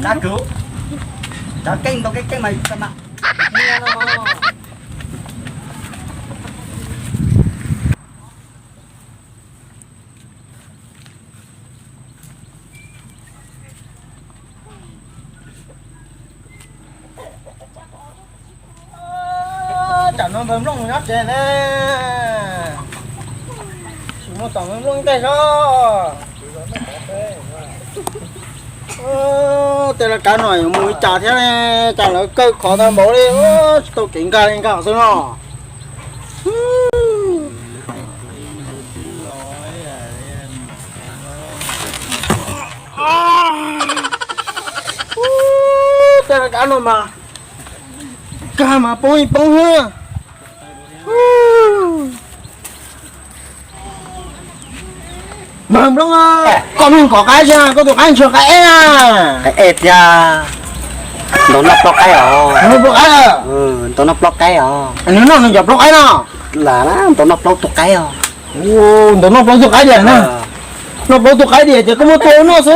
đã cứu đã kinh tao cái mày sao mà chẳng nó bấm rong nhát thế nè chúng nó tổng bấm rong tay đó thế là cá nổi mùi chả thế này chả là cây khó ta bố đi tôi kính ca lên cả xem nào thế là cá nổi mà cá mà bông bông ha mầm lắm à con mình có cái chưa có được ăn chưa cái à cái ép ra nó nắp lóc cái nó bốc cái à tôi nắp lóc cái anh nó nhập lóc cái nào là nó tôi nắp lóc cái ô nó nắp lóc cái gì nè nó bốc cái gì chứ có một tô nó chứ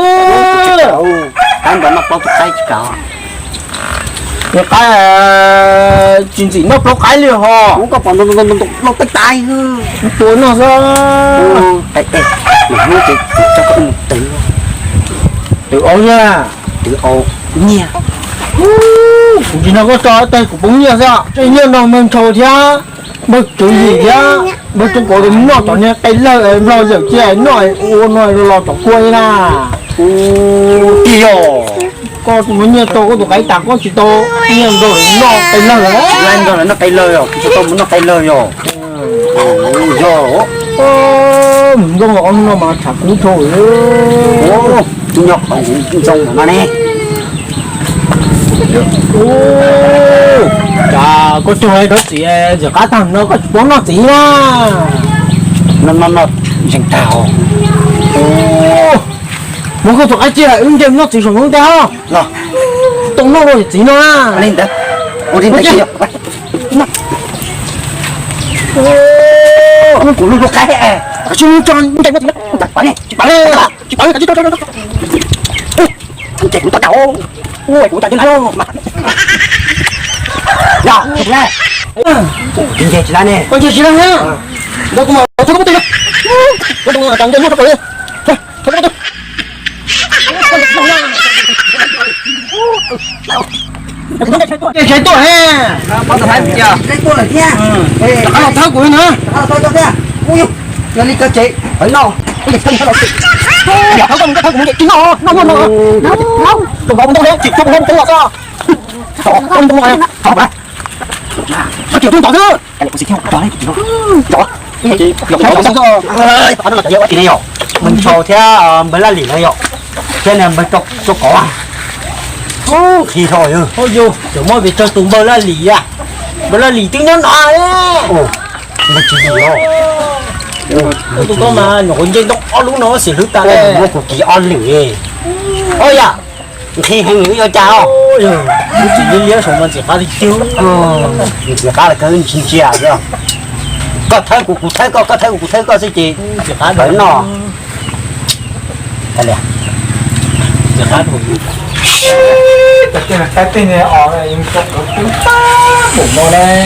anh tôi nắp lóc cái chứ cả cái chuyện gì nắp lóc cái liền hả cũng có còn nó tay tay hư tô nó sao cái ép mình nuôi cho có một tự ô nha tự ô nha chỉ nó có cho tay của bóng nha sao tự nhiên nó mình trầu theo bớt chỗ gì nhá bớt trong cổ thì nó tỏ nha cái lời lo giờ kia nói ô nói lo tỏ quay na kìa con muốn như tôi có được cái tặng có chỉ tôi nhưng rồi nó cái lời lên rồi nó tay lời rồi cho tôi muốn nó tay lời rồi rồi mình không có ông nó mà chặt cú thôi ô chú nhọc ông cũng trông mà nè chà có chơi đó chị giờ cá thằng nó có bóng nó tí na nó dành tàu muốn có thuộc ai chia ứng điểm nó chỉ dùng tao rồi tông nó rồi tí nó lên đó ô đi tay kia ô của lúc cái à chúng cho chạy nó bắn đi bắn cái cho chạy của tao cậu ôi của tao trên đâu mà rồi được ra kinh tế chỉ là nè con chỉ là nhá đâu có mà thôi có tiền có đâu mà tăng cho nó thôi thôi cái tuổi ha bao giờ thấy chưa cái tuổi là kia cái học tháo cuối nữa thôi thôi kia ui giờ đi cơ chế ở đâu cái dịch thân nó dạ tháo con cái tháo cũng vậy nó đừng vòng đâu chỉ cho không tôi sao không tôi rồi học à nó chịu tôi tỏ chứ cái này có gì theo đó đấy đó chị lục xong xong rồi đó là nhiều thì nhiều mình trò theo mới là lì này rồi cho nên mới cho có thì thôi thôi dù chỉ mỗi việc cho tụi bơ la lì à bơ la lì tiếng nó nói ồ nó chỉ gì đâu tụi con mà nhổ trên đó lúc nó xỉu ta đấy nó cũng chỉ ăn lì ôi à khi hai người cho chào nó chỉ liên liên xong mình chỉ phá đi chiếu chỉ phá là cái chuyện chia rồi có thấy của cụ thấy có gì chị chỉ phá bởi nó đây nè chỉ phá thôi cái tên này ở đây em có cũng bụng nó đây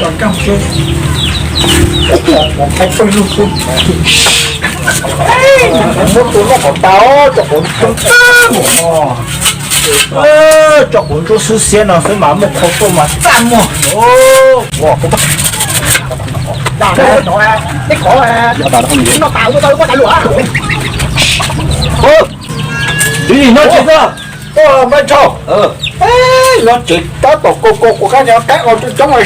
còn cam chua một cái phân luôn luôn một túi nó còn táo cho bốn bụng cho bốn chỗ sư xiên nó phải mà một khẩu tô mà tan mà wow cũng đó nó cái khó à nó tạo cho tôi có đại lụa đi nó chết rồi bên trong nó chỉ có tổ cô của cái nhà cái ở trong này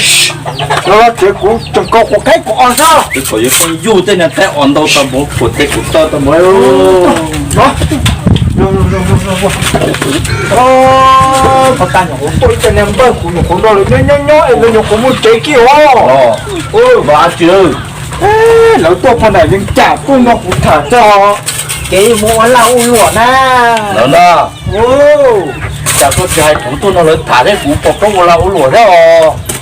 nó chỉ của trong cô của cái của on sao cái khỏi con yêu tên là tay on đâu tao muốn của tay của tao mới đó có ta nhỏ tôi cho nên tôi của nó là nhớ em nó của một trái kia và chứ lỡ tôi phần này nhưng chả tôi nó cũng thả cho cái mua lau lụa na nó đó chả có cái củ tôi nó lớn thả đấy củ bọc trong là ủ lụa đó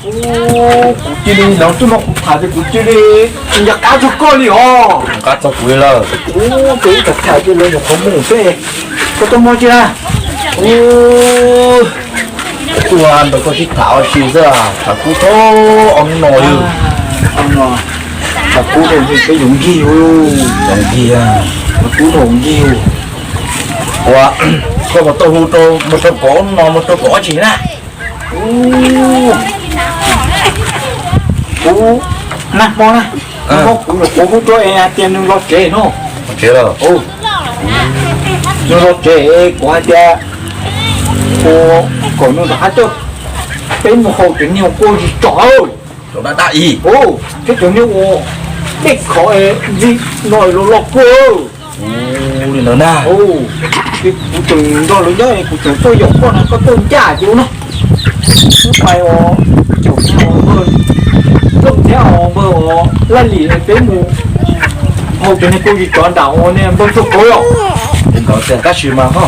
củ chi đi nó tôi nó cũng thả cho củ chi đi nhà cá cho con đi cá cho quý là cái thả cho lên nó có mồm phê có tôi mua chưa tôi ăn được có chiếc thảo xí ra thảo cú thô ông nồi ông nồi thảo cú thì cái dụng nhiều giống gì à thảo cú thùng nhiều quá có một tô hú tô một tô cổ nó một tô cổ chỉ nè cú nè bò nè cú là cú cho em tiền đừng lo chế nó chế rồi nó lo chế quá cha cô còn nó đã cho bên một hồ chuyện nhiều cô gì trời ơi nó đã đại ý cái chuyện nhiều cô cái khó gì nói lo cô đi nữa nè cái cụ từng đó lớn đấy cụ từng tôi dùng con này có tôm chả chú nó mày chủ nhau bơi lúc theo bơi lên lì cái mù hồ chuyện này cô gì chọn đảo nè bơi thuốc cố rồi đừng có tiền các chuyện mà ha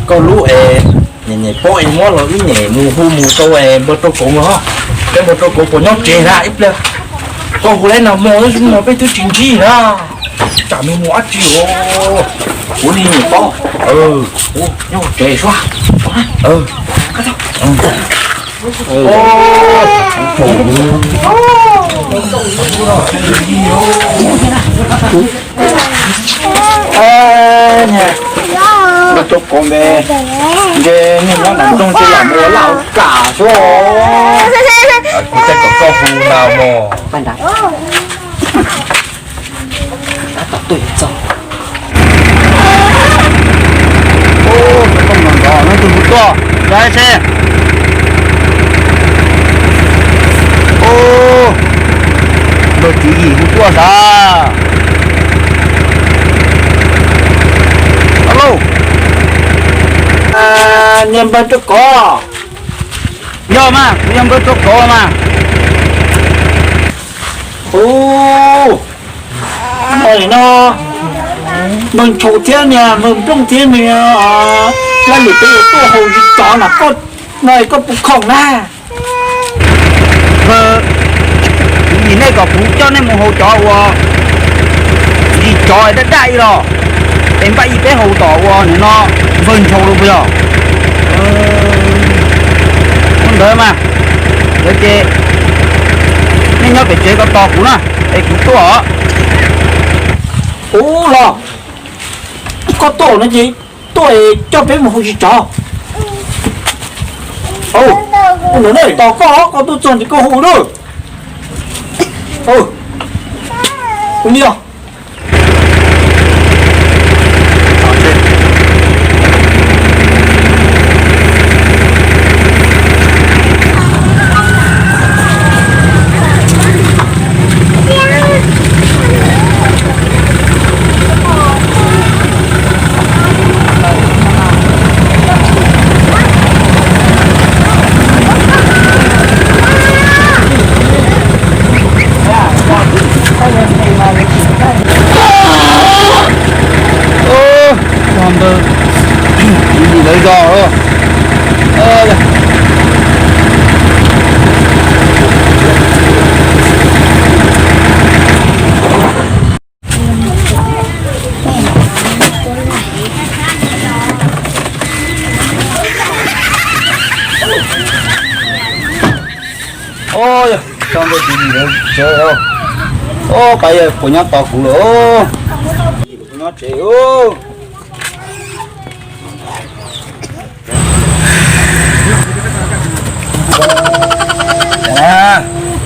có lũ nhẹ nhẹ bỏ em mua rồi cái nhẹ mù hu mù tô bơi tô cổ mà ha cái bơi tô cổ của nhau chế ra ít lên con hồ lên nào mua nó bây thứ chính trị đó chả mình mua chịu của đi nhỉ bó nhau chế xóa cắt nè nó chụp con về nhưng nó nằm trong cái là mua lão cả số có thể có con phù nào mà bạn đã tập tuổi rồi không làm đó nó từ một to ra xe đồ chỉ gì cũng tua ra alo nhầm bên chỗ có nhớ mà nhớ bên chỗ có mà này nó mình chủ thiên nhà mình trong thiên này là người tự tôi hồi chó là con này có bụng khổng na gì này có phụ cho nên một hồ trọ gì trò đã chạy rồi em phải gì cái hồ trọ này nó vân sâu luôn bây giờ con đợi mà để chơi nên nhớ phải chơi có to cũ nè để cũ to ở là có tổ nó gì tôi cho bé một hồ trọ nó này to có tôi chọn thì có hồ nữa cũng đi đâu lấy giò thôi ôi trong cái gì nữa chơi không bây giờ của nhau to cũ nữa của nhau trẻ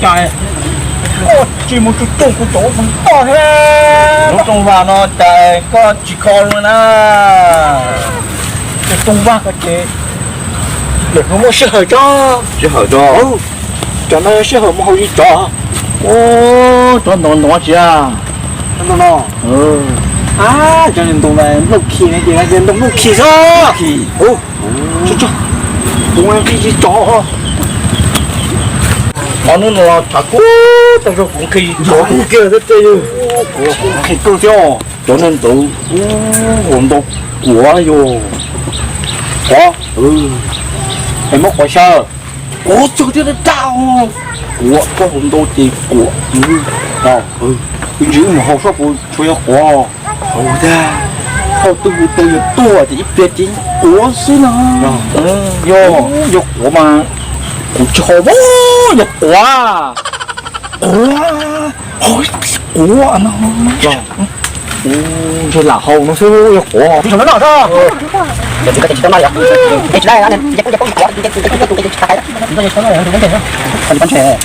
trời chỉ một chút tôm của tổ thằng to thế lúc trong vào nó chạy có chỉ con luôn á cái tôm va cái chế để nó mua sữa cho chứ hỏi cho cho nó sữa một hồi gì cho cho nó chứ à nó cho nên tôm này lúc khi này thì là tôm lúc khi đó thì cho tôm em gì cho món nó là thả cú tao cho cũng khi chỗ cũng kia rất tê khi cơ cho cho nên tụ hồn độc của vô có em móc quả sơ của cho cho nó trao của có hồn độc thì của đâu giữ một hộp số của cho quả hầu ra thâu tu tu tua thì ít biết chính của xí nó yo yo của mà của cho bố yo của của nó rồi là hầu nó xíu yo của Nó nào đó. Jadi kita cerita mana ya? Sudah ya kan? Dia punya kuat, dia pakai. Kita cerita mana ya? Di mana? Di pantai.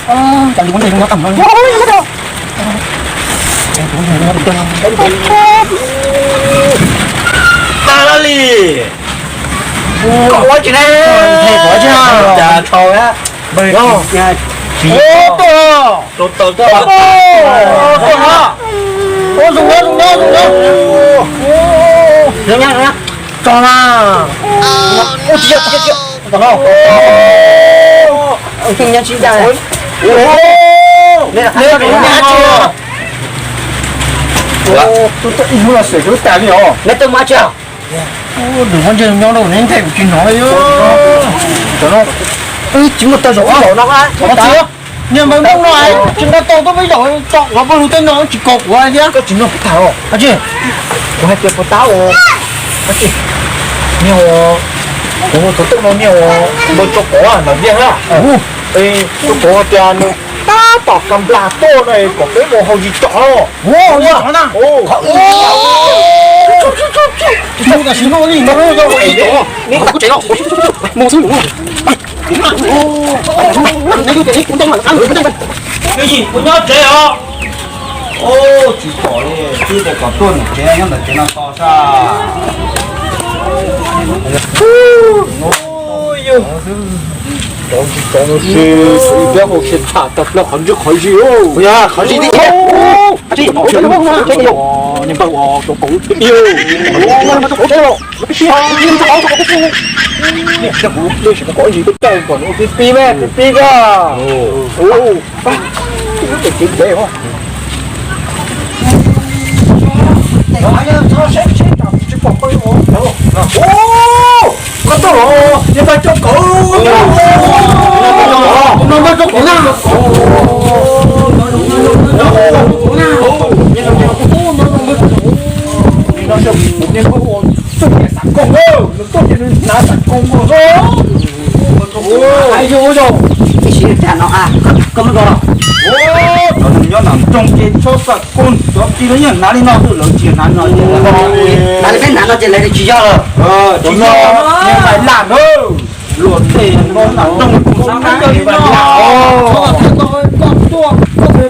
Jangan di pantai dengan kamu. Tali. Có chuyện này. Thầy có chứ. Dạ thôi á. Bây giờ chỉ Tô tô tô. Ô dùng đó. Được nha. Cho ra. Ô chị. Còn không? Ông nhân chính ra này. Nè, chưa. Tôi ít mua sữa cái tài liệu. Nè tôi mà chưa. Đừng có chơi nhau đâu nên thầy chuyện nói chứ. Cho nó. Chúng một tờ rổ nó á. Có chưa? Nhưng mà không nói, chúng ta tôi mới giỏi chọn nó bao tên nó chỉ cột của ai nhá. Có chúng nó phải thảo. À chứ? Có hai tiền của tao rồi. Nhiều cũng có tự nó nhiều một chỗ có à nó riêng á. Ê, chỗ có tiền ta tỏ cầm là tô này có cái mồ hôi gì chó. Wow, nhá, nó nè. Chúng ta xin nó đi, nó đâu đâu vậy đó. Nè, có chạy đâu. Mua xuống đúng Cái gì cũng nhớ chế hả? Ô, chỉ có đi, chỉ để có tuần chế nhưng mà chế nó to sao? Ôi yêu. Đó nó sư béo một cái thả tập là hắn rất khỏi gì ô. ya, khỏi gì đi. Chị, chơi không có chơi nhiều. Nhưng mà nó cũng yêu. Nó có chơi đâu. Nhưng cháu có chơi. Nè, chắc cũng đây chỉ có gì cái tên còn nó cái pi mẹ, cái pi cơ. Ô, ba. Cái cái chuyện đấy không? Con to rồi, đi vào trong cổ. Nó mới có cổ nào. Nó sẽ một nhân có một chút cái sẵn công đâu, nó tốt cho nên nó sẵn công của nó. Ai vô rồi. Cái gì chả nó à. Không có đâu. Nó nhớ nằm trong cái chỗ sẵn công, chỗ chỉ nó nhận nó đi nó tự lớn chuyện nó nói. Là cái nào nó chỉ lấy chỉ cho rồi. Chỉ nó nhưng phải làm thôi. Luôn thì nó nằm trong cái cuộc sống cái gì vậy nào.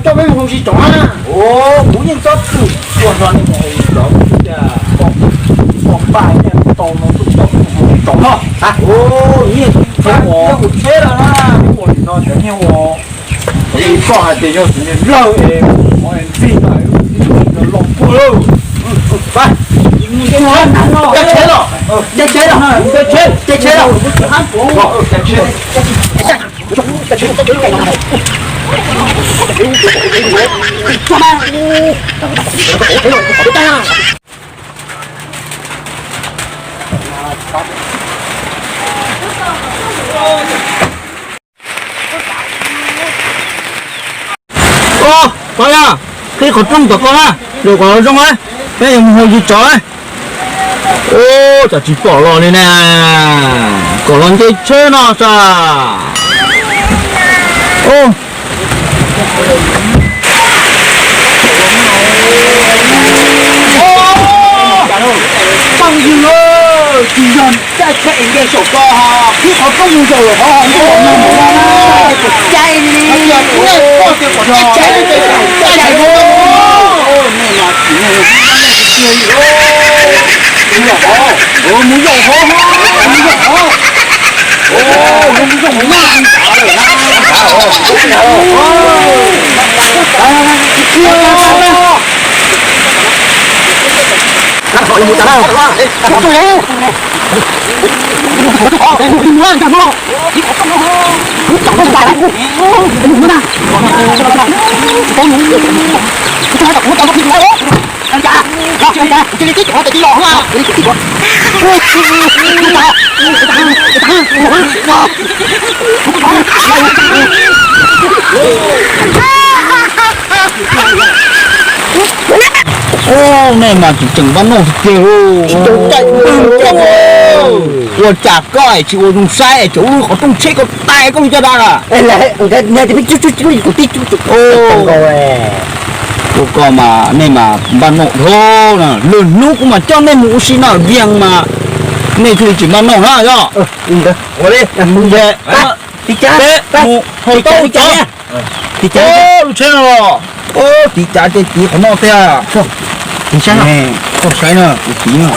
Cho mấy không gì chó à. Ô, muốn nhân tốt sự còn rồi này đó cũng là còn bài này to nó cũng to nó à ô nhiên thế nó cũng thế là nó thế nhau thì có hai tiền nhau thì lâu em mọi em phi lại nó lộn thua luôn ba cái nó chết chết rồi chết chết rồi chết chết rồi chết chết Ô, coi à, cái khẩu trung của con à, rồi có trong ấy, cái em hồi gì chó ấy. Ô, chả chỉ bỏ lò này nè, có lon chơi chơi nó sao? Ô, Bằng gì ơi, chỉ dần chạy chạy cái sổ co ha. Khi có công như rồi ha, nó không mà chạy đi. Bây giờ cũng là có cái của nó. Chạy vô. Ôi này là chỉ là chơi ôi. Muốn dầu hả? Muốn dầu hả? Muốn dầu hả? Ô, muốn dầu hả? Gọi là một tao ô này mà chỉ chừng bắn nổ thì kêu chạy我假盖去我用晒就我动车个带工就到了哎来我在那这边就有地就哦我讲嘛那嘛bắn nổ thôi nè lớn lúc mà cho nên mũ xí nào riêng mà nên thôi chỉ bắn nổ ha cho我嘞mũ về đi cha mũ hồi to đi cha đi cha ô chơi rồi ô đi cha đi đi không nói thế à đi cha nè không sai nè đi nè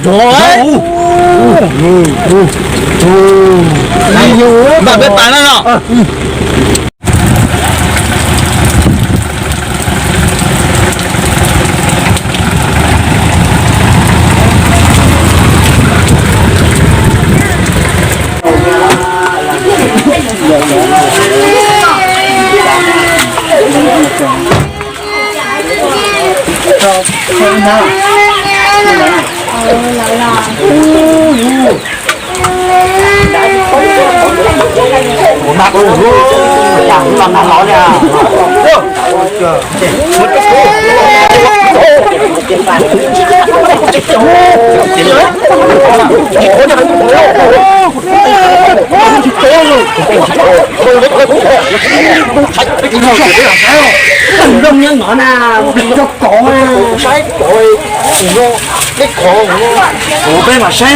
rồi bà biết tài nó mà con chẳng làm nào nói nè đông nhân ngõ nào cho cổ sai cội cái cổ của bên mà sai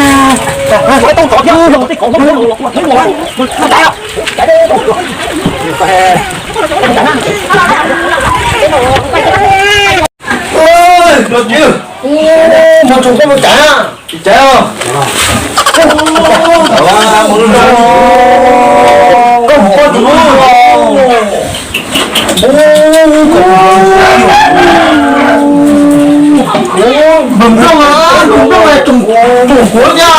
phải tông cổ chứ cái cổ không nó chạy ôi được chưa mà chúng không trả chạy không có một con bấm đâu á bấm đâu là trùng cuốn nha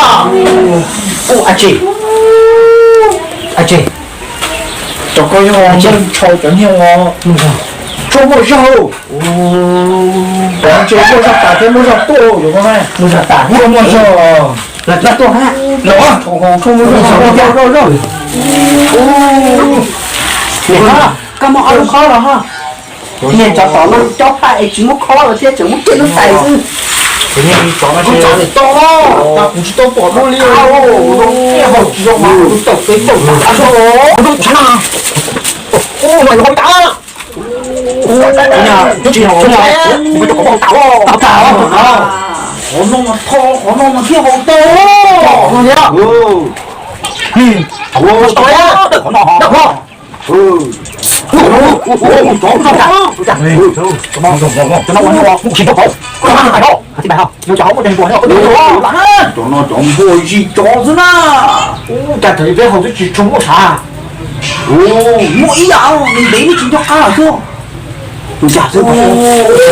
ô à chị cho coi như họ chân cho cho nhiều họ cho một rau còn cho một rau tả thêm một rau tô hiểu không này một giờ tả một một rau là tôi ha nó không một rau rồi nè các món ăn khó rồi ha hiện cho tỏ nó cho phải chỉ muốn khó rồi chứ chỉ muốn nó tài chứ thế nên có cái con chó này to ta cũng chỉ to bỏ luôn đi cái hộp rau mà tộc cái tộc ăn rồi nó chán à ô mày không tao nhà nó chỉ hồ nó mày tao không tao họ nó mà to họ nó mà kia họ to nó nhá ô to á họ nó họ cho nó chọn bồi gì cho chứ na cả thấy cái hậu chỉ trúng một xà mỗi đạo mình đấy mới chỉ cho cá chứ chúng ta chứ không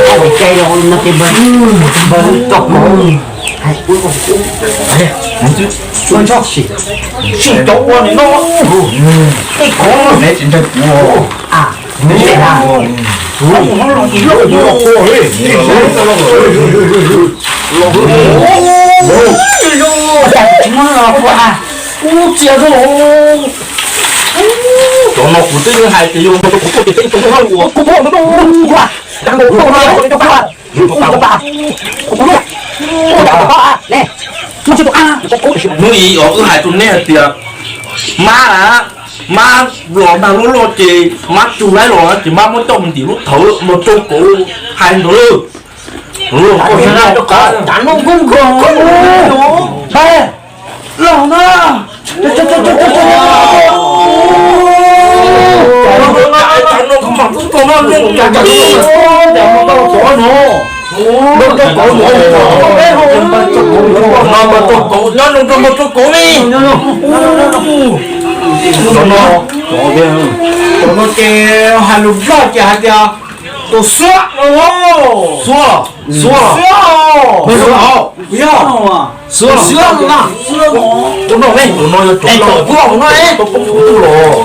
phải cây đâu nó cái bẩn chọc mồm hay cuối cùng này anh chứ xuân cho xỉ cho qua này nó cái khó này chính thức à thế là nó là gì rồi cho nó cũng tự nhiên hai cái dùng nó cũng có cái tự nhiên hơn của nuôi ý ở cái hai tuần này thì má là má lò đang lúa lò chị má chú lấy lò chị má muốn trồng thì lúc thở một chỗ cổ hai đứa luôn có thế nào có chán không không đây lòng nó nó kêu hai lục rõ chả kìa tôi xóa rồi xóa bây giờ nào xóa tôi nói đây tôi nói cho chúng nó tôi nói đấy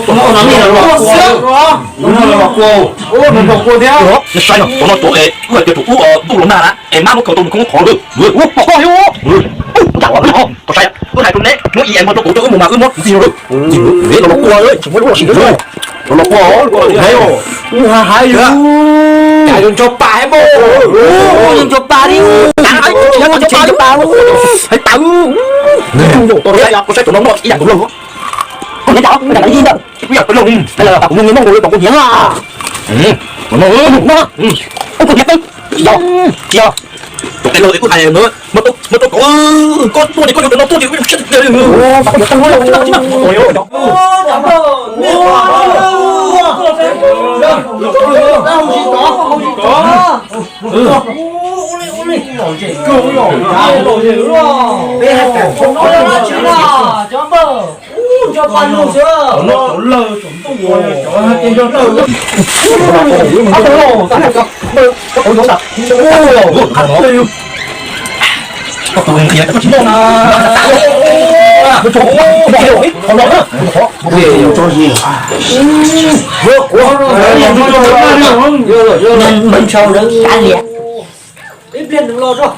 tôi nói gì là xóa nó là cô theo nó sai rồi nó tổ ấy người cái tổ tu lắm nào em má nó cầu tôi không khó được người khó hiểu chẳng có nó có sai tôi hai tuần đấy nó em mà tôi cổ tôi một mà cứ mất gì được gì được đấy nó qua đấy chúng nó chỉ được nó qua thấy không hai cái Chả dùng cho bà hay bố. Dùng cho bà đi. Hãy cho bà luôn. Hãy tặng. Tôi sẽ tụi nó một ý dạng tụi luôn. Không nhớ không, cái gì đâu. Bây giờ tụi luôn. Đây là cũng như mong ngồi cũng nhớ à. Tụi nó Nó. Ông cũng nhắc đi. Giờ. Giờ. tụi cái lời của thầy nữa. Mà tôi có tôi thì có được nó tôi thì cũng chết rồi. Ô, tao có thân luôn. Ôi ôi. Mình sâu được cả liệt. Im liền đừng lo rồi.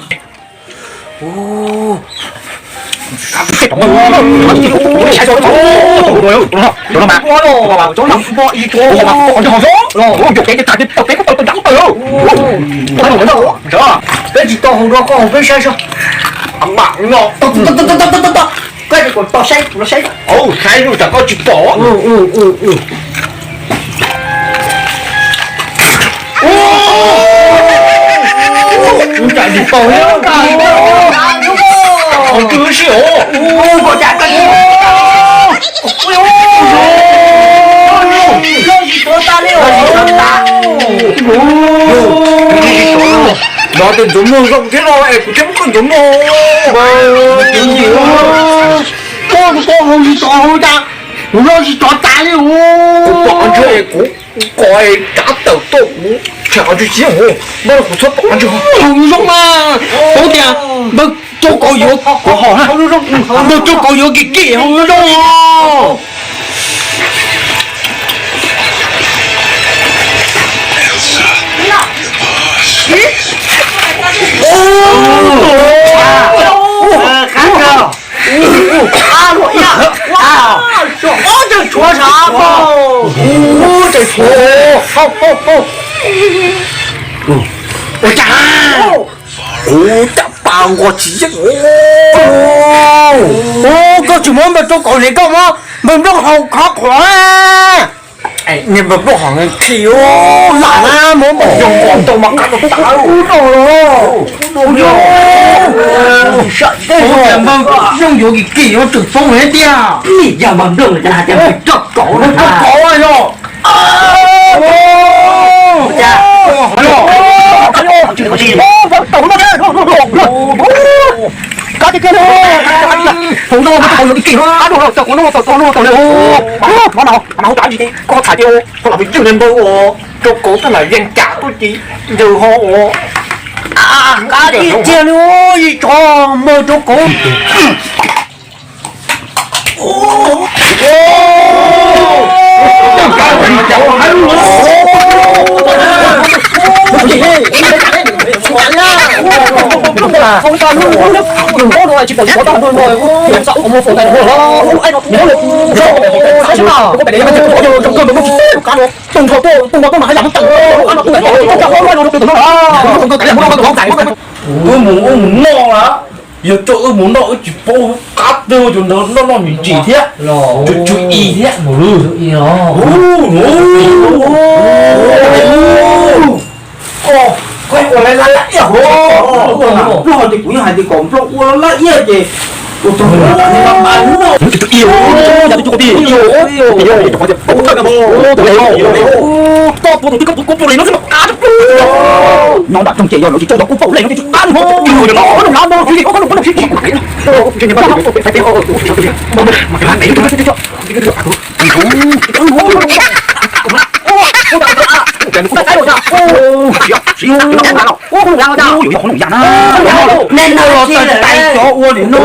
Cái gì to không đó có không biết sai sao? Ông bạn nó Cái gì còn to sai, nó sai. ồ khai rồi chẳng có chịu bỏ. Chạy đi to nhá. Ông cứ xỉu. Có chạy cái gì? Cái gì to ta liêu? Nó tên giống luôn không thế nào em cũng chẳng có giống luôn. Cái gì có không gì to không ta. Nó chỉ to ta đi. Bọn chơi cũng coi cá tàu tôm chả cho xíu. Nó cũng xuất bọn chơi. Không giống mà. Có tiền. Bực cho có vô của họ ha. Bực cho có vô cái kia không giống. Ôi chà. Ôi chà bao ngọt chỉ giấc. Có chỉ muốn mà cho có gì không á. Mình rất hầu khó khỏe. Nhưng mà bố hỏi thiếu Lạ á, muốn bỏ dùng còn tôi mắng cả tôi tạo. Sợ thế Ôi rồi. mà dùng vô cái kỳ nó trực phong hết đi à. Nỉ giờ bằng đường là chả phải chọc cổ nó Nó à. có ai rồi. Cha. Có cái kia đâu. Không đâu mà tao cái kia nó đồ tao nó nó nào trả gì đi. Có thả tiêu. Có là bị chừng lên bố. Chỗ cổ ta là dân trả tôi chỉ giờ họ À, cá đi chia luôn gì cho mơ chỗ cổ. Không sao luôn đừng có rồi chỉ cần có tao thôi rồi làm sao không phụ này nữa anh nó nhớ được sao chứ nào có phải để mà chịu trong cơn đúng không từng có mà hay làm từng anh nó cũng phải cho nó nó từ nó không có cái này không phải muốn no á giờ chỗ muốn no chỉ bố cắt đưa cho nó mình chỉ thế chú ý thế Quay qua lại lại ya ho. Lo thì cũng hay thì còn lo qua lại ya gì. Tôi nó bắn nó. yêu giờ tôi đi yêu nó đặt trong chị rồi nó chỉ cho nó cũng phụ lên nó chỉ ăn thôi nó nó chỉ có nó chỉ Nên nó chỉ là tay cho uốn thì nó.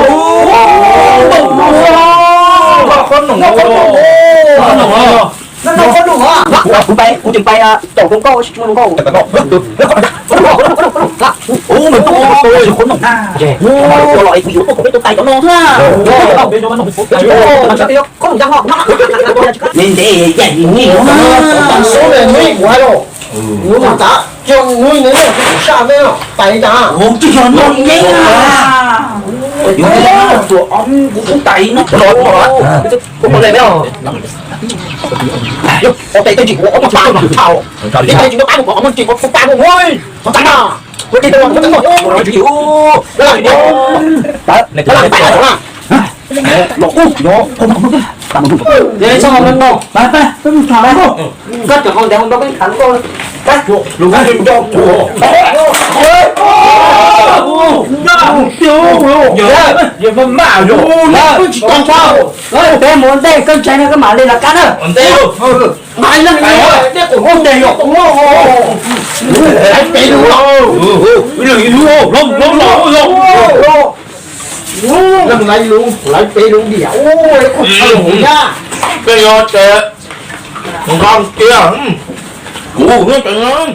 Nó có đủ à? cũng bay cũng chừng bay tổ cũng có chúng có ô mình tôi khốn nồng tôi loại ví dụ tôi biết tôi tay cho nó ha có một họ Nên để dạy nhiều Số này mấy quả rồi. Nó đã cho nuôi nữa là cái sao đấy không tại đã ồ chứ giờ nó nhé à tụi ông cũng tay nó có này đấy không có tay chỉ có một bao mà thảo cái tay chỉ có ăn của ông chỉ có một bao thôi không tặng nào cái tay tôi không tặng rồi nó chịu nó làm gì đó này nó làm tay rồi nó không vậy sao mà mình ngonไปต้องถามเขาก็จะคนเดียวมันต้องขันก็ไปลูกให้จบโอ้โหอย่ามาหมาอยู่ต้องเช่าแต่หมดได้ก็ใช้ในกระหม่อมเลยละกันนะ còn tê luôn ไม่นั่นไงเนี่ยผมก็เดียวโอ้โหไอ้ปีรู้ bây giờ như luôn lông lông lông lông lần này luôn lạiปีรู้เดียวโอ้ยคนเชี่ยวหัวย่า cái giò tê con kia cũ nó trời ơi